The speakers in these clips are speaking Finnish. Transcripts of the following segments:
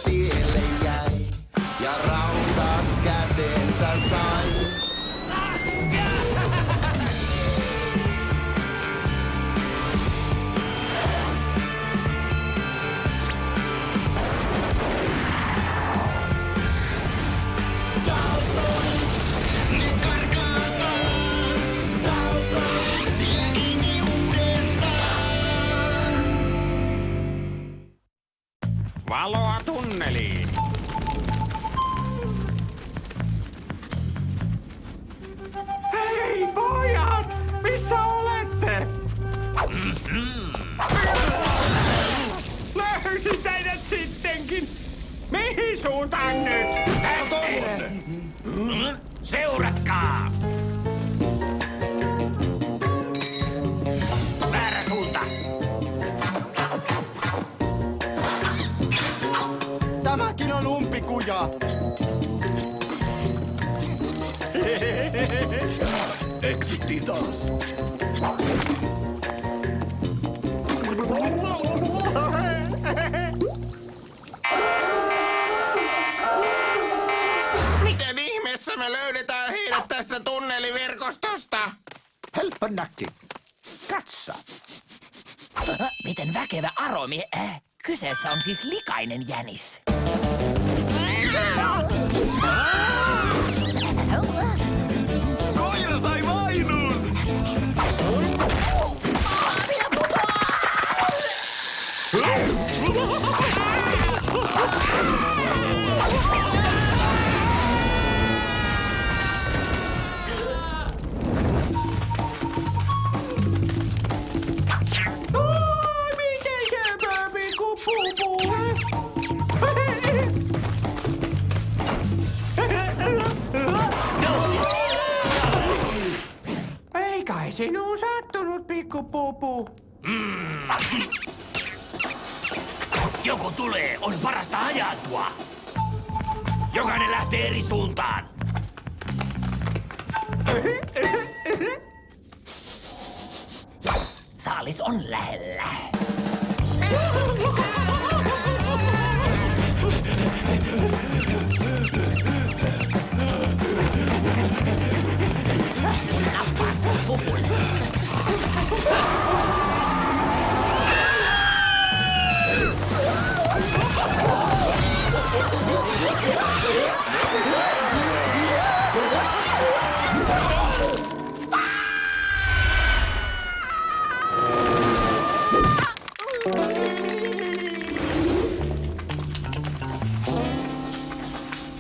tielle jäi ja raudat käteensä sai. Valoa tunneliin. Hei pojat! Missä olette? Löysin teidät sittenkin. Mihin suuntaan nyt? Tänne! Seuratkaa! Väärä suunta! Tämäkin on umpikuja. Eksyttiin taas. Miten ihmeessä me löydetään heidät tästä tunneliverkostosta? Helppo näkki. Katso. Miten väkevä aromi. Kyseessä on siis likainen jänis. Koira sai vainun! Minä putoan! Miten se pöpi kuppuu? Ei kai sinun sattunut, pikkupupu. Joku tulee, on parasta hajaantua. Jokainen lähtee eri suuntaan. Saalis on lähellä. Nappaan sen pupun.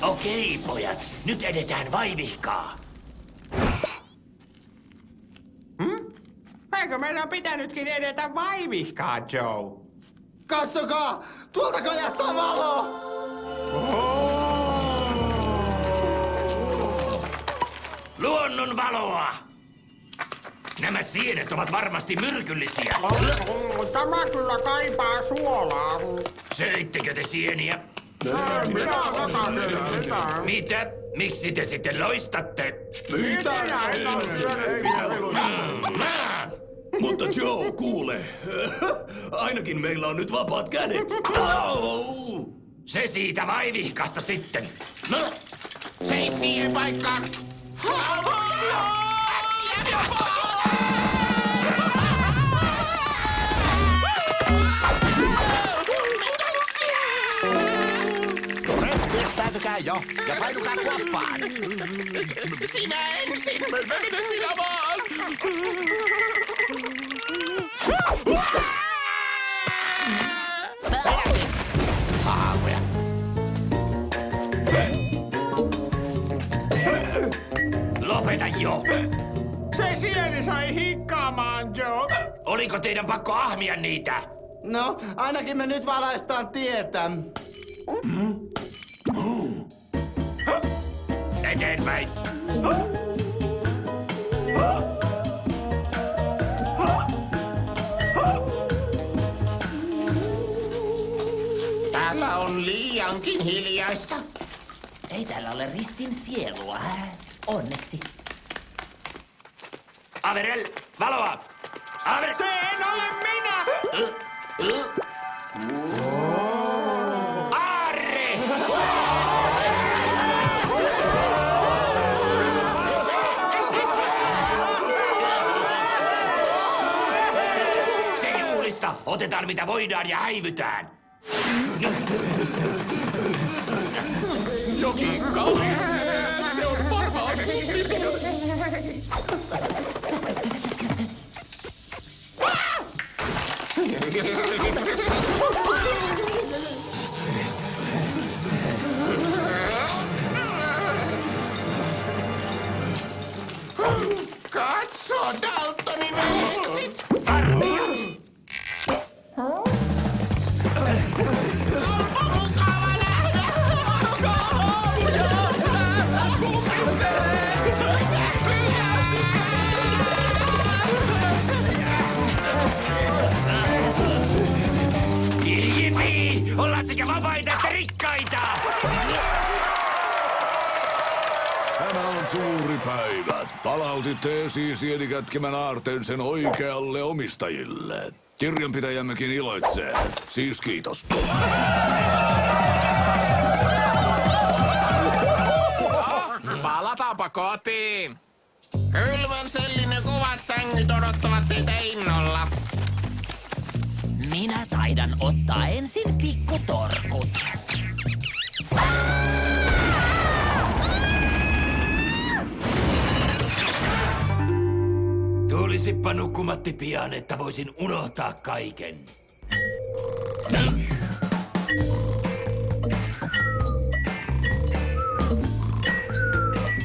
Okei, pojat. Nyt edetään vaivihkaa. Eikö meidän pitänytkin edetä vaivihkaa, Joe? Katsokaa! Tuolta kajastaa valo! Luonnon valoa! Nämä sienet ovat varmasti myrkyllisiä. Tämä kyllä kaipaa suolaa. Söittekö te sieniä? Minä osasin sitä. Mitä? Miksi te sitten loistatte? Mutta Joe, kuule. Ainakin meillä on nyt vapaat kädet. Au! Se siitä vaivihkasta sitten. No, seis siihen paikkaan. Pistäytykää jo ja painukaa kuoppaan. Sinä ensin, mene sinä vaan. Haamuja. Lopeta jo. Se sieni sai hikkaamaan, Joe. Oliko teidän pakko ahmia niitä? No, ainakin me nyt valaistaan tietä. Eteenpäin. Täällä on liiankin hiljaista. Ei täällä ole ristin sielua. Onneksi. Averell, valoa! Averell! Se en ole minä! Arr! Otetaan mitä voidaan ja häivytään. Jokin kallis. Se on varmaan kumipyörä. Katso, Daltonin veljekset! Onpa mukava nähdä! Jipi! Ollaan sekä vapaita että rikkaita! Tämä on suuri päivä. Palautitte esiisienikätkemän aarteen sen oikealle omistajille. Kirjanpitäjämmekin iloitsee. Siis kiitos. Palataanpa kotiin. Kylmän sellin ja kuvat sängyt odottavat teitä innolla. Minä taidan ottaa ensin pikkutorkut. Tulisippa nukkumatti pian, että voisin unohtaa kaiken.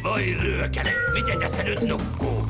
Voi ryökäne, miten tässä nyt nukkuu?